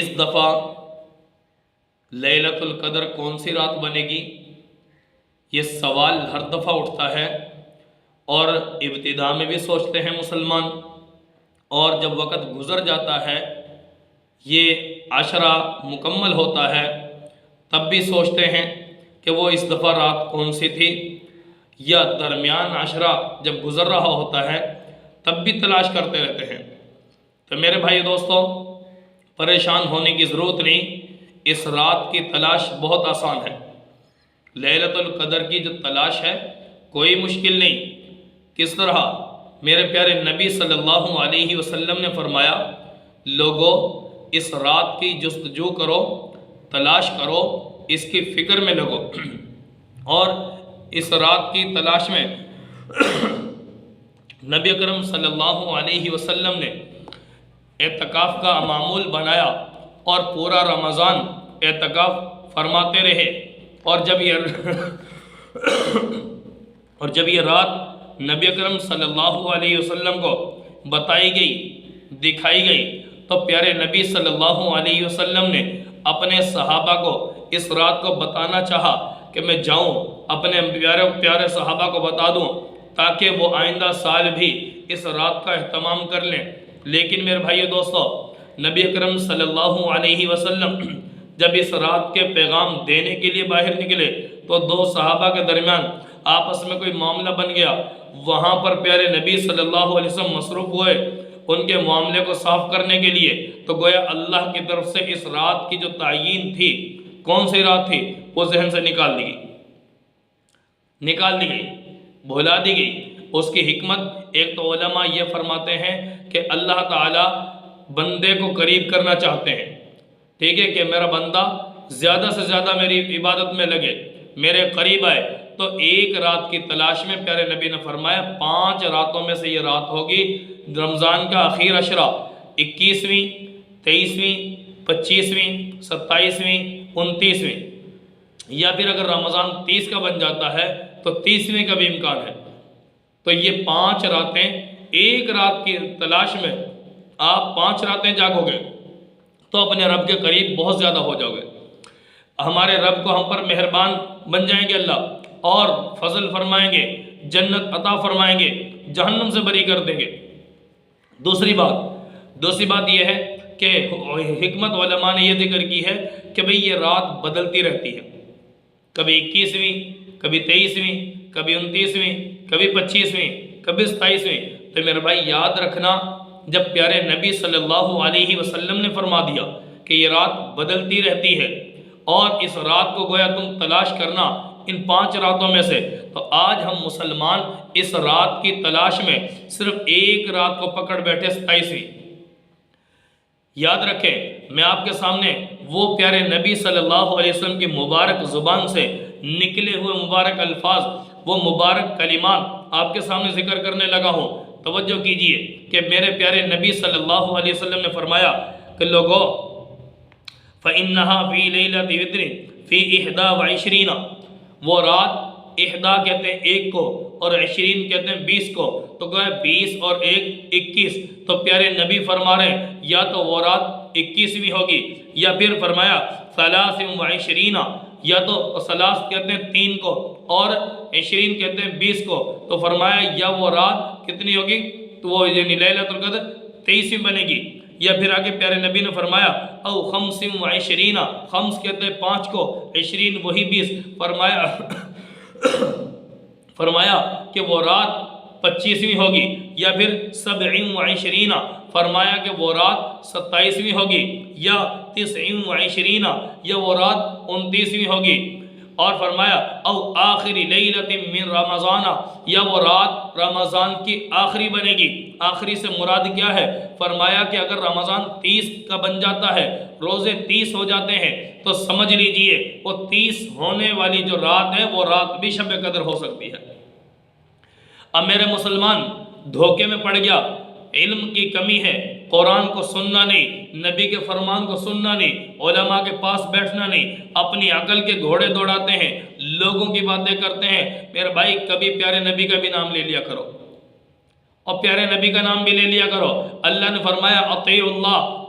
اس دفعہ لیلۃ القدر کون سی رات بنے گی؟ یہ سوال ہر دفعہ اٹھتا ہے اور ابتدا میں بھی سوچتے ہیں مسلمان، اور جب وقت گزر جاتا ہے، یہ عشرہ مکمل ہوتا ہے، تب بھی سوچتے ہیں کہ وہ اس دفعہ رات کون سی تھی، یا درمیان عشرہ جب گزر رہا ہوتا ہے تب بھی تلاش کرتے رہتے ہیں۔ تو میرے بھائی دوستو، پریشان ہونے کی ضرورت نہیں، اس رات کی تلاش بہت آسان ہے۔ لیلۃ القدر کی جو تلاش ہے کوئی مشکل نہیں۔ کس طرح؟ میرے پیارے نبی صلی اللہ علیہ وسلم نے فرمایا، لوگو اس رات کی جستجو کرو، تلاش کرو، اس کی فکر میں لگو۔ اور اس رات کی تلاش میں نبی اکرم صلی اللہ علیہ وسلم نے اعتکاف کا معمول بنایا اور پورا رمضان اعتکاف فرماتے رہے۔ اور جب یہ رات نبی اکرم صلی اللہ علیہ وسلم کو بتائی گئی، دکھائی گئی، تو پیارے نبی صلی اللہ علیہ وسلم نے اپنے صحابہ کو اس رات کو بتانا چاہا کہ میں جاؤں اپنے پیارے صحابہ کو بتا دوں تاکہ وہ آئندہ سال بھی اس رات کا اہتمام کر لیں۔ لیکن میرے بھائیو دوستو، نبی اکرم صلی اللہ علیہ وسلم جب اس رات کے پیغام دینے کے لیے باہر نکلے تو دو صحابہ کے درمیان آپس میں کوئی معاملہ بن گیا۔ وہاں پر پیارے نبی صلی اللہ علیہ وسلم مصروف ہوئے ان کے معاملے کو صاف کرنے کے لیے، تو گویا اللہ کی طرف سے اس رات کی جو تعیین تھی، کون سی رات تھی، وہ ذہن سے نکال دی گئی، بھلا دی گئی۔ اس کی حکمت ایک تو علماء یہ فرماتے ہیں کہ اللہ تعالی بندے کو قریب کرنا چاہتے ہیں، ٹھیک ہے، کہ میرا بندہ زیادہ سے زیادہ میری عبادت میں لگے، میرے قریب آئے۔ تو ایک رات کی تلاش میں پیارے نبی نے فرمایا 5 راتوں میں سے یہ رات ہوگی، رمضان کا آخر عشرہ، 21ویں، 23ویں، 25ویں، 27ویں، 29ویں، یا پھر اگر رمضان 30 کا بن جاتا ہے تو 30ویں کا بھی امکان ہے۔ تو یہ 5 راتیں، ایک رات کی تلاش میں آپ 5 راتیں جاگو گے تو اپنے رب کے قریب بہت زیادہ ہو جاؤ گے۔ ہمارے رب کو ہم پر مہربان بن جائیں گے اللہ، اور فضل فرمائیں گے، جنت عطا فرمائیں گے، جہنم سے بری کر دیں گے۔ دوسری بات یہ ہے کہ حکمت علماء نے یہ ذکر کی ہے کہ بھئی یہ رات بدلتی رہتی ہے، کبھی 21ویں، کبھی 23ویں، کبھی 29ویں، کبھی 25ویں، کبھی 27ویں۔ تو میرے بھائی یاد رکھنا، جب پیارے نبی صلی اللہ علیہ وسلم نے فرما دیا کہ یہ رات بدلتی رہتی ہے اور اس رات کو گویا تم تلاش کرنا ان 5 راتوں میں سے، تو آج ہم مسلمان اس رات کی تلاش میں صرف ایک رات کو پکڑ بیٹھے، 27ویں۔ یاد رکھیں، میں آپ کے سامنے وہ پیارے نبی صلی اللہ علیہ وسلم کی مبارک زبان سے نکلے ہوئے مبارک الفاظ، وہ مبارک کلمات آپ کے سامنے ذکر کرنے لگا ہوں۔ توجہ کیجئے کہ میرے پیارے نبی صلی اللہ علیہ وسلم نے فرمایا کہ لوگو فَإِنَّهَا فِي لَيْلَةِ وِتْرٍ فِي 21، وہ رات 21 کہتے ہیں 1 کو، اور 20 کہتے ہیں 20 کو، تو گویا 20 اور 1 21۔ تو پیارے نبی فرما رہے ہیں یا تو وہ رات 21ویں ہوگی، یا پھر فرمایا 23، یا تو 3 کہتے ہیں 3 کو، اور 20 کہتے ہیں 20 کو۔ تو فرمایا یا وہ رات کتنی ہوگی، تو وہ یعنی لیلۃ القدر 23ویں بنے گی، یا پھر آگے پیارے نبی نے فرمایا او 25، 5 کہتے ہیں 5 کو، 20 وہی 20۔ فرمایا کہ وہ رات 25ویں ہوگی، یا پھر 27، فرمایا کہ وہ رات 27ویں ہوگی، یا 29، یا وہ رات 29ویں ہوگی، اور فرمایا او آخری لیلۃ من رمضان، یا وہ رات رمضان کی آخری بنے گی۔ آخری سے مراد کیا ہے؟ فرمایا کہ اگر رمضان 30 کا بن جاتا ہے، روزے 30 ہو جاتے ہیں، تو سمجھ لیجئے وہ 30 ہونے والی جو رات ہے وہ رات بھی شب قدر ہو سکتی ہے۔ اب میرے مسلمان دھوکے میں پڑ گیا، علم کی کمی ہے، قرآن کو سننا نہیں، نبی کے فرمان کو سننا نہیں، علماء کے پاس بیٹھنا نہیں، اپنی عقل کے گھوڑے دوڑاتے ہیں، لوگوں کی باتیں کرتے ہیں۔ میرے بھائی کبھی پیارے نبی کا بھی نام لے لیا کرو، اور پیارے نبی کا نام بھی لے لیا کرو۔ اللہ نے فرمایا اطیعوا اللہ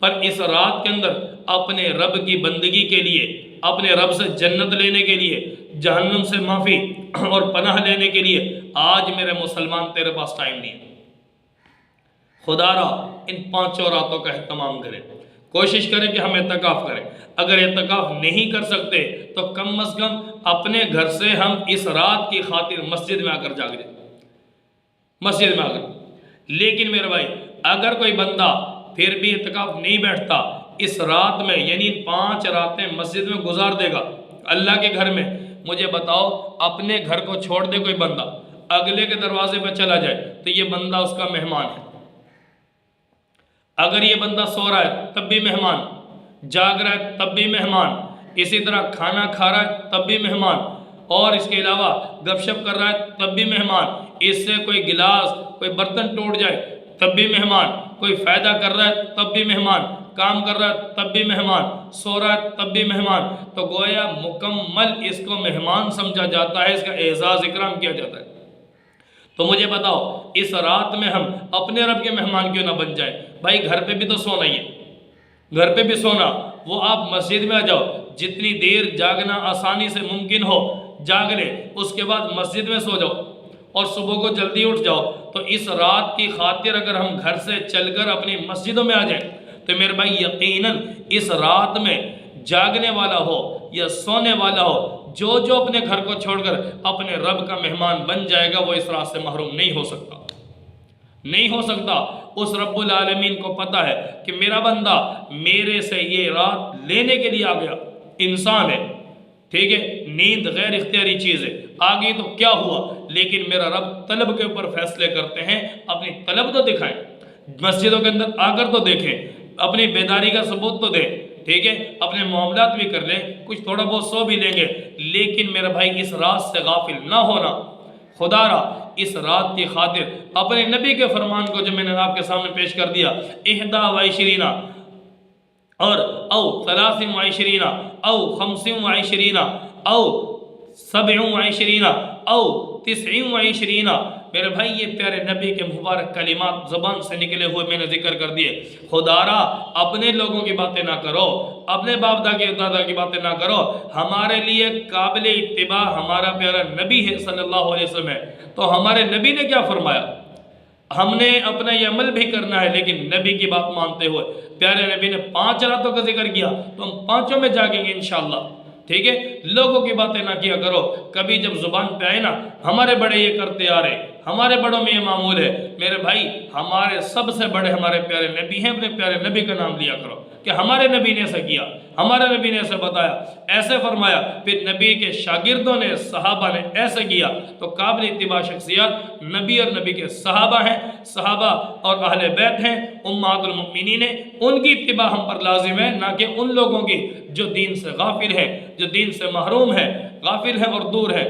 پر اس رات کے اندر اپنے رب کی بندگی کے لیے، اپنے رب سے جنت لینے کے لیے، جہنم سے معافی اور پناہ لینے کے لیے آج میرے مسلمان تیرے پاس ٹائم نہیں ہے۔ خدا را ان 5 راتوں کا اہتمام کریں، کوشش کریں کہ ہم اعتکاف کریں۔ اگر اعتکاف نہیں کر سکتے تو کم از کم اپنے گھر سے ہم اس رات کی خاطر مسجد میں آ کر جاگ جائیں، مسجد میں آ کر۔ لیکن میرے بھائی اگر کوئی بندہ پھر بھی اعتکاف نہیں بیٹھتا، اس رات میں یعنی 5 راتیں مسجد میں گزار دے گا اللہ کے گھر میں، مجھے بتاؤ اپنے گھر کو چھوڑ دے کوئی بندہ اگلے کے دروازے پہ چلا جائے تو یہ بندہ اس کا مہمان ہے۔ اگر یہ بندہ سو رہا ہے تب بھی مہمان، جاگ رہا ہے تب بھی مہمان، اسی طرح کھانا کھا رہا ہے تب بھی مہمان، اور اس کے علاوہ گپ شپ کر رہا ہے تب بھی مہمان، اس سے کوئی گلاس کوئی برتن ٹوٹ جائے تب بھی مہمان، کوئی فائدہ کر رہا ہے تب بھی مہمان، کام کر رہا ہے تب بھی مہمان، سو رہا ہے تب بھی مہمان، تو گویا مکمل اس کو مہمان سمجھا جاتا ہے، اس کا اعزاز اکرام کیا جاتا ہے۔ تو مجھے بتاؤ اس رات میں ہم اپنے رب کے مہمان کیوں نہ بن جائیں؟ بھائی گھر پہ بھی تو سونا ہی ہے، گھر پہ بھی سونا، وہ آپ مسجد میں آ جاؤ، جتنی دیر جاگنا آسانی سے ممکن ہو جاگ لے، اس کے بعد مسجد میں سو جاؤ اور صبح کو جلدی اٹھ جاؤ۔ تو اس رات کی خاطر اگر ہم گھر سے چل کر اپنی مسجدوں میں آ جائیں تو میرے بھائی یقیناً اس رات میں جاگنے والا ہو یا سونے والا ہو، جو جو اپنے گھر کو چھوڑ کر اپنے رب کا مہمان بن جائے گا وہ اس رات سے محروم نہیں ہو سکتا، نہیں ہو سکتا۔ اس رب العالمین کو پتہ ہے کہ میرا بندہ میرے سے یہ رات لینے کے لیے آ گیا، انسان ہے، ٹھیک ہے، نیند غیر اختیاری چیز ہے، آگے تو کیا ہوا، لیکن میرا رب طلب کے اوپر فیصلے کرتے ہیں، اپنی طلب تو دکھائیں، مسجدوں کے اندر آ کر تو دیکھیں، اپنی بیداری کا ثبوت تو دیں، ٹھیک ہے، اپنے معاملات بھی کر لیں، کچھ تھوڑا بہت سو بھی لیں گے، لیکن میرا بھائی اس رات سے غافل نہ ہونا۔ خدا را اس رات کی خاطر اپنے نبی کے فرمان کو جو میں نے آپ کے سامنے پیش کر دیا، 21 اور او 23 او 25 او 27 او 29، میرے بھائی یہ پیارے نبی کے مبارک کلمات زبان سے نکلے ہوئے میں نے ذکر کر دیے۔ خدا را اپنے لوگوں کی باتیں نہ کرو، اپنے باپ دادا کی باتیں نہ کرو، ہمارے لیے قابل اتباع ہمارا پیارا نبی ہے صلی اللہ علیہ وسلم ہے۔ تو ہمارے نبی نے کیا فرمایا، ہم نے اپنا یہ عمل بھی کرنا ہے، لیکن نبی کی بات مانتے ہوئے پیارے نبی نے 5 راتوں کا ذکر کیا تو ہم 5 میں جاگیں گے انشاءاللہ، ٹھیک ہے۔ لوگوں کی باتیں نہ کیا کرو، کبھی جب زبان پہ آئے نا ہمارے بڑے یہ کرتے آ رہے، ہمارے بڑوں میں یہ معمول ہے، میرے بھائی ہمارے سب سے بڑے ہمارے پیارے نبی ہیں، اپنے پیارے نبی کا نام لیا کرو کہ ہمارے نبی نے ایسا کیا، ہمارے نبی نے ایسے بتایا، ایسے فرمایا، پھر نبی کے شاگردوں نے صحابہ نے ایسے کیا۔ تو قابل اتباع شخصیات نبی اور نبی کے صحابہ ہیں، صحابہ اور اہل بیت ہیں، امہات المؤمنین ہیں، ان کی اتباع ہم پر لازم ہے، نہ کہ ان لوگوں کی جو دین سے غافل ہے، جو دین سے محروم ہے، غافل ہے اور دور ہے۔